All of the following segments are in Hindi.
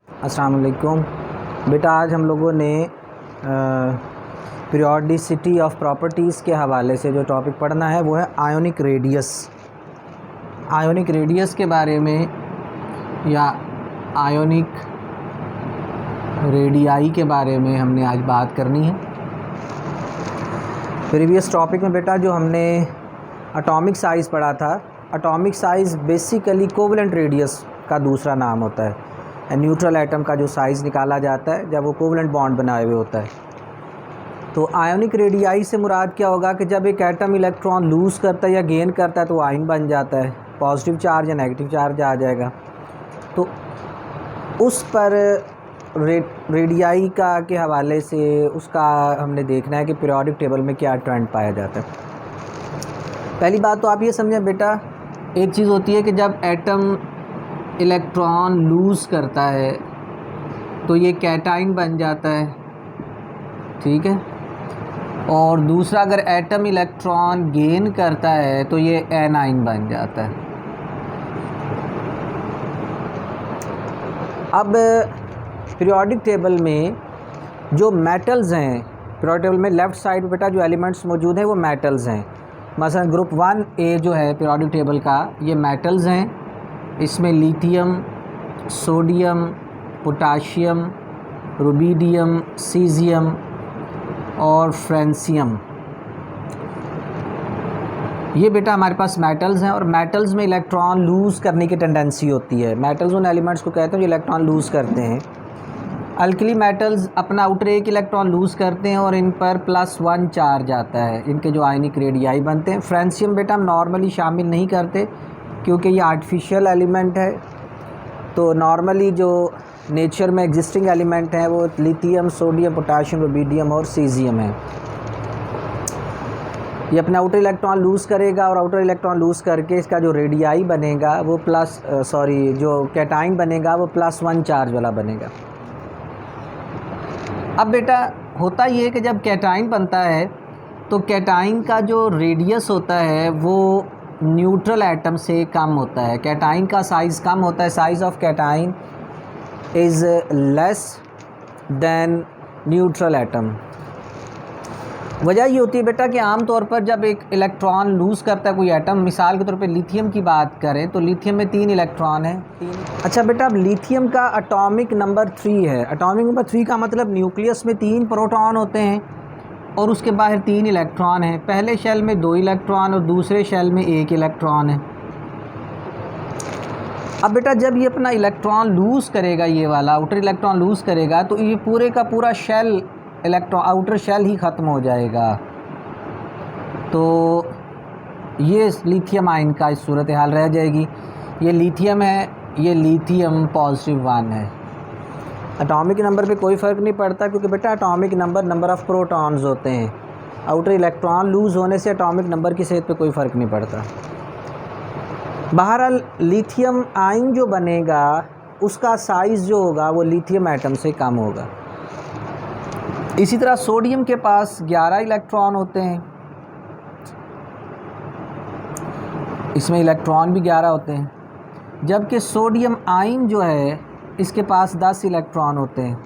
अस्सलाम वालेकुम। बेटा आज हम लोगों ने पीरियोडिसिटी ऑफ प्रॉपर्टीज़ के हवाले से जो टॉपिक पढ़ना है वो है आयोनिक रेडियस। आयोनिक रेडियस के बारे में या आयोनिक रेडियाई के बारे में हमने आज बात करनी है। प्रीवियस टॉपिक में बेटा जो हमने एटॉमिक साइज़ पढ़ा था, atomic size basically covalent radius का दूसरा नाम होता है। न्यूट्रल एटम का जो साइज़ निकाला जाता है जब वो कोवेलेंट बॉन्ड बनाए हुए होता है। तो आयोनिक रेडियाई से मुराद क्या होगा कि जब एक एटम इलेक्ट्रॉन लूज़ करता है या गेन करता है तो वो आयन बन जाता है, पॉजिटिव चार्ज या नेगेटिव चार्ज आ जाएगा। तो उस पर रेडियाई का के हवाले से उसका हमने देखना है कि पीरियोडिक टेबल में क्या ट्रेंड पाया जाता है। पहली बात तो आप ये समझें बेटा, एक चीज़ होती है कि जब एटम इलेक्ट्रॉन लूज़ करता है तो ये कैटाइन बन जाता है, ठीक है। और दूसरा, अगर एटम इलेक्ट्रॉन गेन करता है तो ये एनाइन बन जाता है। अब पीरियोडिक टेबल में जो मेटल्स हैं, पीरियोडिक टेबल में लेफ़्ट साइड पे बेटा जो एलिमेंट्स मौजूद हैं वो मेटल्स हैं। मसलन ग्रुप 1A जो है पीरियोडिक टेबल का, ये मेटल्स हैं। इसमें lithium, sodium, potassium, rubidium, caesium और फ्रेंसियम, ये बेटा हमारे पास मेटल्स हैं। और मेटल्स में इलेक्ट्रॉन लूज़ करने की टेंडेंसी होती है। मेटल्स उन एलिमेंट्स को कहते हैं जो इलेक्ट्रॉन लूज़ करते हैं। अल्कली मेटल्स अपना आउटर एक इलेक्ट्रॉन लूज़ करते हैं और इन पर +1 चार्ज आता है, इनके जो आयनिक रेडियाई बनते हैं। फ्रेंसियम बेटा हम नॉर्मली शामिल नहीं करते क्योंकि ये आर्टिफिशियल एलिमेंट है। तो नॉर्मली जो नेचर में एग्जिस्टिंग एलिमेंट हैं वो लिथियम, सोडियम, पोटाशियम, रुबिडियम और सीज़ियम है। ये अपना आउटर इलेक्ट्रॉन लूज़ करेगा और आउटर इलेक्ट्रॉन लूज़ करके इसका जो रेडियाई बनेगा वो जो कैटाइन बनेगा वो +1 चार्ज वाला बनेगा। अब बेटा होता ये है कि जब कैटाइन बनता है तो कैटाइन का जो रेडियस होता है वो न्यूट्रल एटम से कम होता है। कैटाइन का साइज़ कम होता है। Size of cation is less than neutral atom. वजह ये होती है बेटा कि आम तौर पर जब एक इलेक्ट्रॉन लूज़ करता है कोई एटम, मिसाल के तौर पे लिथियम की बात करें तो लिथियम में 3 इलेक्ट्रॉन हैं। अच्छा बेटा, अब लिथियम का एटॉमिक नंबर 3 है। एटॉमिक नंबर 3 का मतलब न्यूक्लियस में 3 प्रोटॉन होते हैं और उसके बाहर 3 इलेक्ट्रॉन हैं। पहले शेल में 2 इलेक्ट्रॉन और दूसरे शेल में 1 इलेक्ट्रॉन है। अब बेटा जब ये अपना इलेक्ट्रॉन लूज़ करेगा, ये वाला आउटर इलेक्ट्रॉन लूज़ करेगा, तो ये पूरे का पूरा शेल इलेक्ट्रॉन आउटर शेल ही ख़त्म हो जाएगा। तो ये लिथियम आयन का इस सूरत हाल रह जाएगी। ये लिथियम है, ये लिथियम +1 है। एटॉमिक नंबर पे कोई फ़र्क नहीं पड़ता क्योंकि बेटा एटॉमिक नंबर ऑफ़ प्रोटॉन्स होते हैं। आउटर इलेक्ट्रॉन लूज़ होने से एटॉमिक नंबर की सेहत पे कोई फ़र्क नहीं पड़ता। बहरहाल लिथियम आयन जो बनेगा उसका साइज़ जो होगा वो लिथियम एटम से कम होगा। इसी तरह सोडियम के पास 11 इलेक्ट्रॉन होते हैं। इसमें इलेक्ट्रॉन भी 11 होते हैं, जबकि सोडियम आयन जो है इसके पास 10 इलेक्ट्रॉन होते हैं।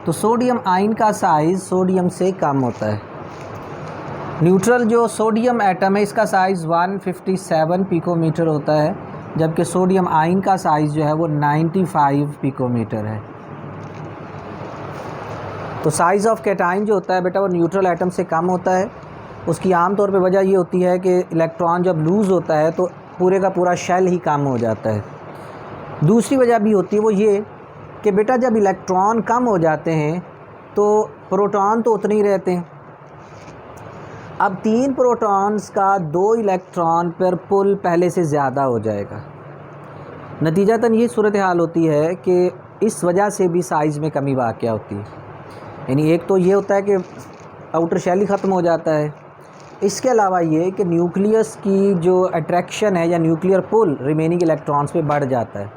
तो सोडियम आयन का साइज़ सोडियम से कम होता है। न्यूट्रल जो सोडियम एटम है इसका साइज़ 157 पिकोमीटर होता है, जबकि सोडियम आयन का साइज़ जो है वो 95 पिकोमीटर है। तो साइज़ ऑफ कैटाइन जो होता है बेटा वो न्यूट्रल एटम से कम होता है। उसकी आम तौर पे वजह ये होती है कि इलेक्ट्रॉन जब लूज़ होता है तो पूरे का पूरा शेल ही कम हो जाता है। दूसरी वजह भी होती है वो ये कि बेटा जब इलेक्ट्रॉन कम हो जाते हैं तो प्रोटॉन तो उतने ही रहते हैं। अब 3 प्रोटॉन्स का 2 इलेक्ट्रॉन पर पुल पहले से ज़्यादा हो जाएगा। नतीजतन ये सूरत हाल होती है कि इस वजह से भी साइज़ में कमी वाक़या होती है। यानी एक तो ये होता है कि आउटर शेल ही ख़त्म हो जाता है। इसके अलावा ये कि न्यूक्लियस की जो अट्रैक्शन है या न्यूक्लियर पुल रिमेनिंग इलेक्ट्रॉन्स पे बढ़ जाता है,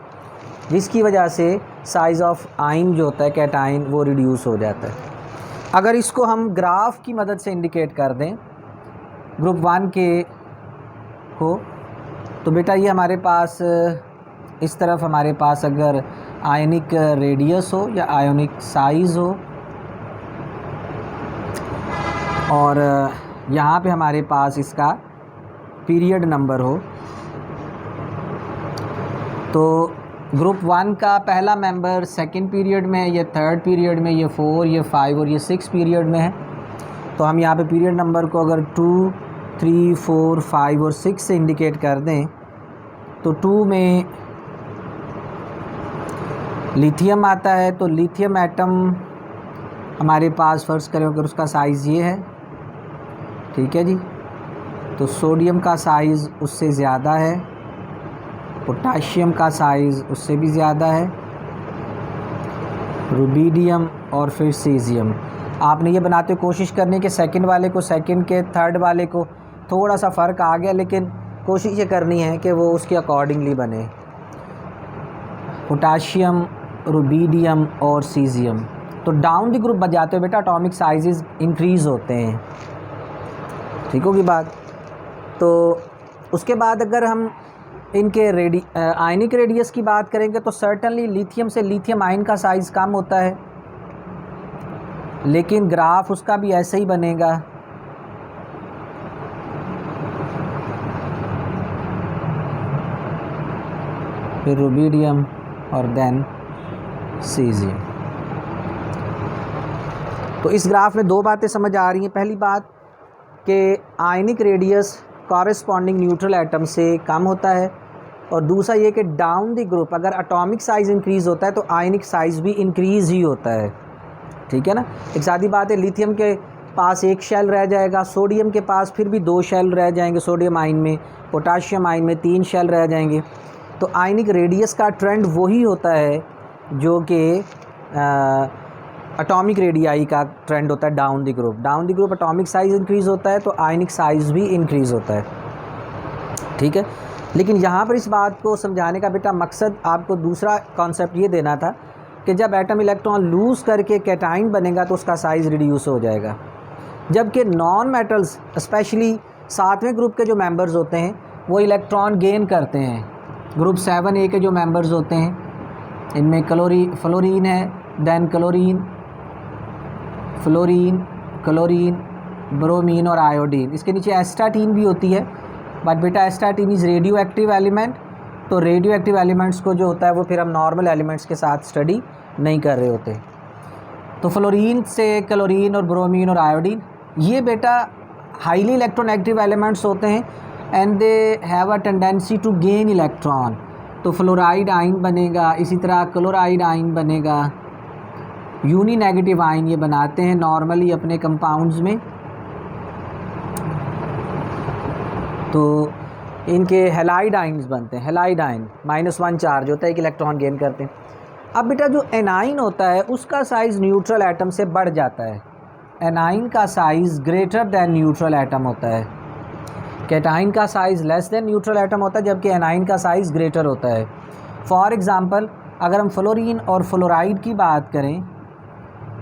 जिसकी वजह से साइज़ ऑफ आयन जो होता है कैटाइन वो रिड्यूस हो जाता है। अगर इसको हम ग्राफ की मदद से इंडिकेट कर दें ग्रुप 1 के को, तो बेटा ये हमारे पास इस तरफ हमारे पास अगर आयनिक रेडियस हो या आयोनिक साइज़ हो, और यहाँ पे हमारे पास इसका पीरियड नंबर हो, तो ग्रुप 1 का पहला मेंबर सेकंड पीरियड में है, ये थर्ड पीरियड में, ये 4, ये 5 और ये 6 पीरियड में है। तो हम यहाँ पे पीरियड नंबर को अगर 2, 3, 4, 5 और 6 से इंडिकेट कर दें, तो 2 में लिथियम आता है। तो लिथियम एटम हमारे पास फ़र्ज़ करें अगर उसका साइज़ ये है, ठीक है जी, तो सोडियम का साइज़ उससे ज़्यादा है, पोटाशियम का साइज़ उससे भी ज़्यादा है, रुबीडियम और फिर सीज़ियम। आपने ये बनाते कोशिश करने के सेकंड वाले को सेकंड के, थर्ड वाले को थोड़ा सा फ़र्क आ गया, लेकिन कोशिश ये करनी है कि वो उसके अकॉर्डिंगली बने। पोटाशियम, रुबीडियम और सीज़ियम। तो डाउन द ग्रुप बच जाते हो बेटा, एटॉमिक साइज़ इंक्रीज़ होते हैं, ठीक होगी बात। तो उसके बाद अगर हम इनके आयनिक रेडियस की बात करेंगे तो सर्टनली लिथियम से लिथियम आयन का साइज़ कम होता है, लेकिन ग्राफ उसका भी ऐसे ही बनेगा। फिर रुबीडियम और देन सीज़ियम। तो इस ग्राफ में दो बातें समझ आ रही हैं। पहली बात कि ionic radius corresponding neutral atom से कम होता है, और दूसरा ये कि डाउन द ग्रुप अगर एटॉमिक साइज़ इंक्रीज़ होता है तो आयनिक साइज़ भी इंक्रीज़ ही होता है, ठीक है ना। एक सादी बात है, लिथियम के पास एक शेल रह जाएगा, सोडियम के पास फिर भी 2 शेल रह जाएंगे सोडियम आयन में, पोटाशियम आयन में 3 शेल रह जाएंगे। तो आयनिक रेडियस का ट्रेंड वही होता है जो कि एटॉमिक रेडियाई का ट्रेंड होता है down the group. Down the group atomic size increase होता है तो आयनिक साइज़ भी इंक्रीज़ होता है, ठीक है। लेकिन यहाँ पर इस बात को समझाने का बेटा मकसद आपको दूसरा कॉन्सेप्ट ये देना था कि जब एटम इलेक्ट्रॉन लूज़ करके कैटाइन बनेगा तो उसका साइज़ रिड्यूस हो जाएगा, जबकि नॉन मेटल्स स्पेशली 7वें ग्रुप के जो मेंबर्स होते हैं वो इलेक्ट्रॉन गेन करते हैं। ग्रुप 7A के जो मेंबर्स होते हैं इनमें फ्लोरीन है, then chlorine, fluorine, chlorine, bromine और आयोडीन। इसके नीचे एस्टाटीन भी होती है, बट बेटा astatine is radio active element. तो रेडियो एक्टिव एलिमेंट्स को जो होता है वो फिर हम नॉर्मल एलिमेंट्स के साथ स्टडी नहीं कर रहे होते। तो फ्लोरीन से क्लोरीन और ब्रोमीन और आयोडीन ये बेटा हाईली इलेक्ट्रोनेगेटिव एलिमेंट्स होते हैं and they have a tendency to gain electron. तो फ्लोराइड आयन बनेगा, इसी तरह क्लोराइड आयन बनेगा, यूनी नेगेटिव आयन ये बनाते हैं नॉर्मली अपने कंपाउंड्स में। तो इनके हेलाइड आयन्स बनते हैं, हेलाइड आयन -1 चार्ज होता है, एक इलेक्ट्रॉन गेन करते हैं। अब बेटा जो एनाइन होता है उसका साइज़ न्यूट्रल एटम से बढ़ जाता है, एनाइन का size greater than neutral atom होता है, कैटाइन का size less than neutral atom होता है, जबकि एनाइन का साइज़ ग्रेटर होता है। फॉर एग्ज़ाम्पल अगर हम फ्लोरीन और फ्लोराइड की बात करें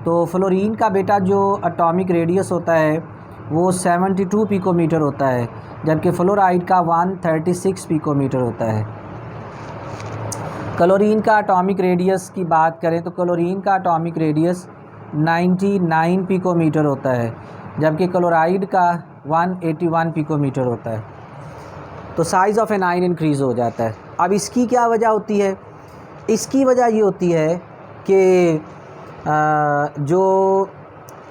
तो फ्लोरीन का बेटा जो एटॉमिक रेडियस होता है वो 72 पिकोमीटर होता है, जबकि फ्लोराइड का 136 पिकोमीटर होता है। क्लोरीन का एटॉमिक रेडियस की बात करें तो क्लोरीन का एटॉमिक रेडियस 99 पिकोमीटर होता है, जबकि क्लोराइड का 181 पिकोमीटर होता है। तो साइज़ ऑफ एनाइन इंक्रीज़ हो जाता है। अब इसकी क्या वजह होती है? इसकी वजह ये होती है कि जो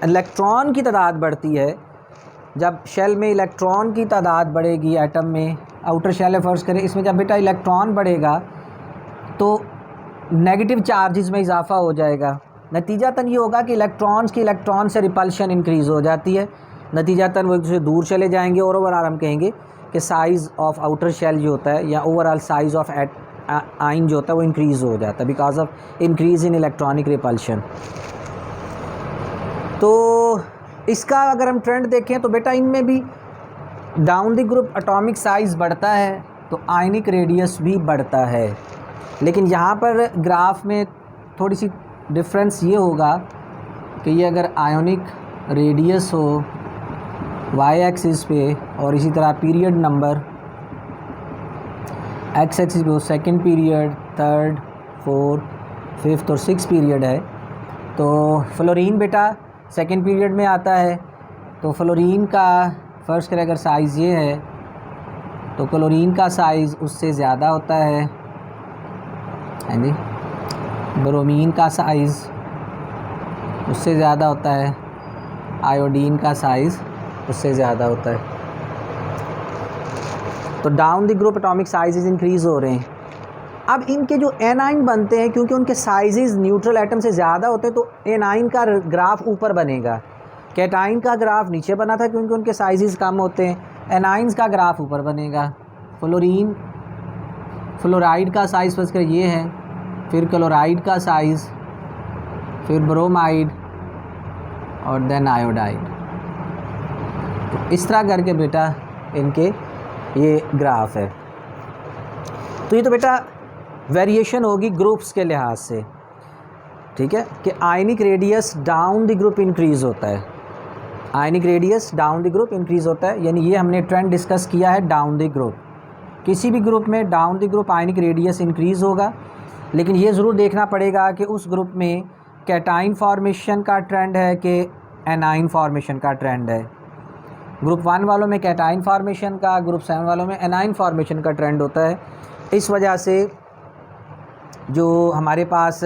इलेक्ट्रॉन की तादाद बढ़ती है, जब शेल में इलेक्ट्रॉन की तादाद बढ़ेगी, एटम में आउटर शेल है फ़र्ज़ करें, इसमें जब बेटा इलेक्ट्रॉन बढ़ेगा तो नेगेटिव चार्जेस में इजाफ़ा हो जाएगा। नतीजतन ये होगा कि इलेक्ट्रॉन्स की इलेक्ट्रॉन से रिपल्शन इंक्रीज़ हो जाती है, नतीजतन वो एक दूसरे दूर चले जाएंगे, और ओवरऑल हम कहेंगे कि साइज़ ऑफ आउटर शेल जो होता है या ओवरऑल साइज़ ऑफ आयन जो होता है वो इंक्रीज़ हो जाता है because of increase in electronic repulsion. तो इसका अगर हम ट्रेंड देखें तो बेटा इनमें भी down the group atomic size बढ़ता है तो आयनिक रेडियस भी बढ़ता है। लेकिन यहाँ पर ग्राफ में थोड़ी सी डिफरेंस ये होगा कि ये अगर आयोनिक रेडियस हो वाई एक्सिस पे और इसी तरह पीरियड नंबर एक्स एक्सिस पे हो, second period, 3rd, 4th, 5th और 6th पीरियड है। तो फ्लोरीन बेटा 2nd पीरियड में आता है। तो फ्लोरीन का फर्स्ट करें अगर साइज़ ये है तो क्लोरीन का साइज़ उससे ज़्यादा होता है जी। ब्रोमीन का साइज़ उससे ज़्यादा होता है, आयोडीन का साइज़ उससे ज़्यादा होता है। तो down the group atomic size increase हो रहे हैं। अब इनके जो एनाइन बनते हैं, क्योंकि उनके साइज़ न्यूट्रल एटम से ज़्यादा होते हैं, तो एनाइन का ग्राफ ऊपर बनेगा। कैटाइन का ग्राफ नीचे बना था क्योंकि उनके साइज़ कम होते हैं। एनाइंस का ग्राफ ऊपर बनेगा। फ्लोराइड का साइज़ फर्स्ट कर ये है, फिर क्लोराइड का साइज़, फिर ब्रोमाइड और देन आयोडाइड। तो इस तरह करके बेटा इनके ये ग्राफ है। तो ये तो बेटा वेरिएशन होगी ग्रुप्स के लिहाज से, ठीक है, कि ionic radius down the group increase होता है। Ionic radius down the group increase होता है, यानी ये हमने ट्रेंड डिस्कस किया है डाउन द ग्रुप। किसी भी ग्रुप में down the group ionic radius increase होगा, लेकिन ये ज़रूर देखना पड़ेगा कि उस ग्रुप में कैटाइन फॉर्मेशन का ट्रेंड है कि एनाइन फॉर्मेशन का ट्रेंड है। ग्रुप 1 वालों में कैटाइन फॉर्मेशन का, ग्रुप 7 वालों में एनाइन फॉर्मेशन का ट्रेंड होता है। इस वजह से जो हमारे पास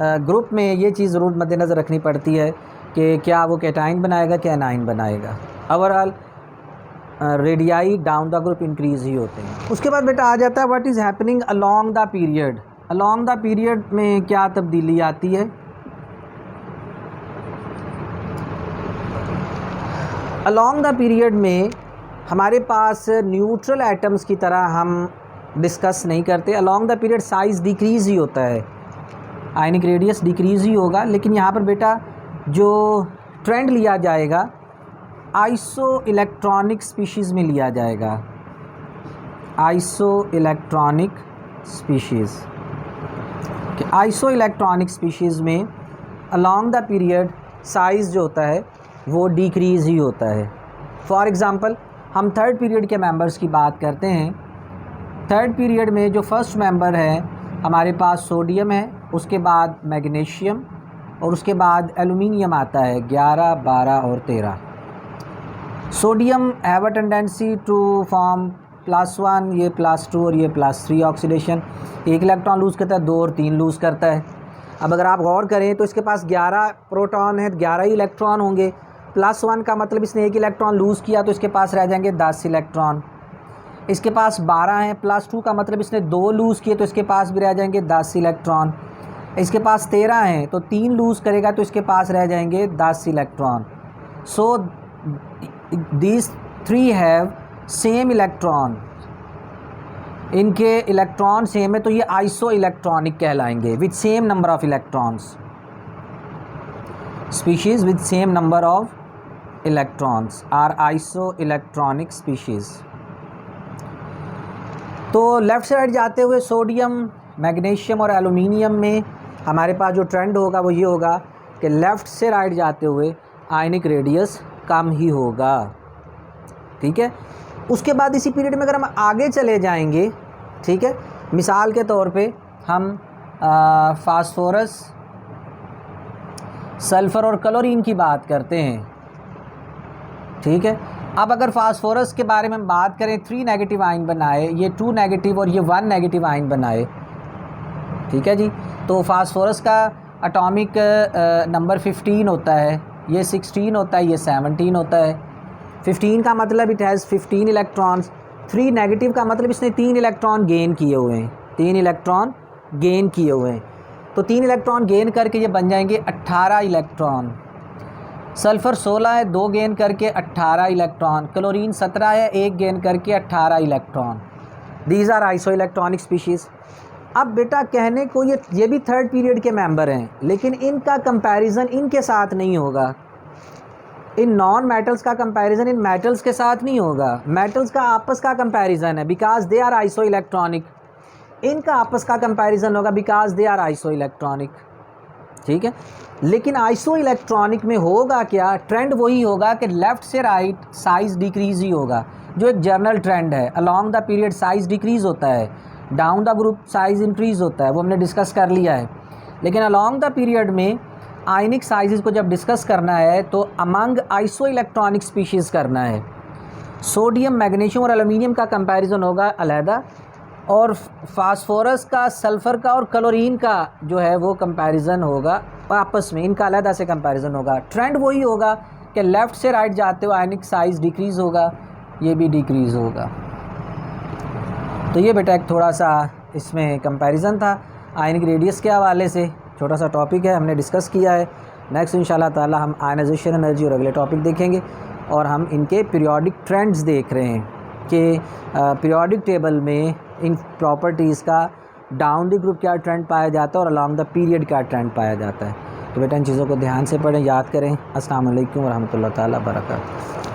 ग्रुप में ये चीज़ ज़रूर मद्देनज़र रखनी पड़ती है कि क्या वो कैटाइन बनाएगा कि एनाइन बनाएगा। Overall radii down the group increase ही होते हैं। उसके बाद बेटा आ जाता है what is happening along the period. Along the period में क्या तब्दीली आती है? अलोंग द पीरियड में हमारे पास न्यूट्रल एटम्स की तरह हम डिस्कस नहीं करते। Along the period size decrease ही होता है, आयनिक रेडियस डिक्रीज़ ही होगा। लेकिन यहाँ पर बेटा जो ट्रेंड लिया जाएगा आइसो इलेक्ट्रॉनिक स्पीशीज़ में लिया जाएगा। आइसो इलेक्ट्रॉनिक स्पीशीज़ कि आइसो इलेक्ट्रॉनिक स्पीशीज़ में अलोंग द पीरियड साइज़ जो होता है वो डिक्रीज़ ही होता है। फॉर एग्ज़ाम्पल हम 3rd पीरियड के मेंबर्स की बात करते हैं। 3rd पीरियड में जो फर्स्ट मेंबर है हमारे पास सोडियम है, उसके बाद मैग्नीशियम और उसके बाद एल्युमिनियम आता है 11, 12 और 13। Sodium have a tendency to form +1, ये +2 और ये +3 ऑक्सीडेशन। एक इलेक्ट्रॉन लूज़ करता है, 2 और 3 लूज़ करता है। अब अगर आप गौर करें तो इसके पास 11 प्रोटॉन है, 11 ही इलेक्ट्रॉन होंगे। +1 का मतलब इसने एक इलेक्ट्रॉन लूज़ किया तो इसके पास रह जाएंगे 10 इलेक्ट्रॉन। इसके पास 12 हैं, +2 का मतलब इसने 2 लूज़ किए तो इसके पास भी रह जाएंगे 10 इलेक्ट्रॉन। इसके पास 13 हैं तो 3 लूज़ करेगा तो इसके पास रह जाएंगे 10 electron. So these 3 have same electron, इनके इलेक्ट्रॉन सेम है तो ये आइसो इलेक्ट्रॉनिक कहलाएंगे with same number of electrons. Species with same number of electrons are iso electronic species. तो लेफ़्ट साइड जाते हुए सोडियम, मैग्नीशियम और एल्युमिनियम में हमारे पास जो ट्रेंड होगा वो ये होगा कि लेफ़्ट से राइट जाते हुए आयनिक रेडियस कम ही होगा, ठीक है। उसके बाद इसी पीरियड में अगर हम आगे चले जाएंगे, ठीक है, मिसाल के तौर पे हम फास्फोरस, सल्फ़र और क्लोरीन की बात करते हैं, ठीक है। अब अगर फास्फोरस के बारे में हम बात करें, 3 नेगेटिव आयन बनाए, ये 2 नेगेटिव और ये 1 नेगेटिव आयन बनाए, ठीक है जी। तो फास्फोरस का एटॉमिक नंबर 15 होता है, ये 16 होता है, ये 17 होता है। 15 का मतलब इट हैज़ 15 इलेक्ट्रॉन्स। 3 नेगेटिव का मतलब इसने 3 इलेक्ट्रॉन गेन किए हुए हैं, 3 इलेक्ट्रॉन गेन किए हुए हैं। तो 3 इलेक्ट्रॉन गेन करके ये बन जाएंगे 18 इलेक्ट्रॉन। सल्फ़र 16 है, 2 गेन करके 18 इलेक्ट्रॉन। क्लोरीन 17 है, 1 गेन करके 18 electron. These are iso electronic species. अब बेटा कहने को ये भी 3rd पीरियड के मेंबर हैं, लेकिन इनका कंपैरिजन इनके साथ नहीं होगा। इन नॉन मेटल्स का कंपैरिजन इन मेटल्स के साथ नहीं होगा। मेटल्स का आपस का कंपैरिजन है because they are iso electronic. इनका आपस का कंपैरिजन होगा because they are iso electronic, ठीक है। लेकिन आइसो इलेक्ट्रॉनिक में होगा क्या, ट्रेंड वही होगा कि लेफ़्ट से राइट साइज़ डिक्रीज़ ही होगा, जो एक जनरल ट्रेंड है। Along the period size decrease होता है, down the group size increase होता है, वो हमने डिस्कस कर लिया है। लेकिन अलॉन्ग द पीरियड में आयनिक साइज़ को जब डिस्कस करना है तो अमंग आइसो इलेक्ट्रॉनिक स्पीशीज़ करना है। सोडियम, मैग्नीशियम और एल्युमिनियम का कंपैरिजन होगा अलहदा, और फास्फोरस का, सल्फ़र का और क्लोरीन का जो है वो कंपैरिजन होगा आपस में, इनका अलहदा से कंपैरिजन होगा। ट्रेंड वही होगा कि लेफ़्ट से राइट जाते हुए आयनिक साइज़ डिक्रीज़ होगा, ये भी डिक्रीज़ होगा। तो ये बेटा एक थोड़ा सा इसमें कंपैरिजन था आयनिक रेडियस के हवाले से, छोटा सा टॉपिक है, हमने डिस्कस किया है। नेक्स्ट इंशाल्लाह ताला हम आयनाइजेशन एनर्जी और अगले टॉपिक देखेंगे, और हम इनके पीरियोडिक ट्रेंड्स देख रहे हैं कि पीरियोडिक टेबल में इन प्रॉपर्टीज़ का डाउन द ग्रुप क्या ट्रेंड पाया जाता है और अलॉन्ग द पीरियड क्या ट्रेंड पाया जाता है। तो बेटा इन चीज़ों को ध्यान से पढ़ें, याद करें। अस्सलाम वालेकुम व रहमतुल्लाह ताला व बरकातहू।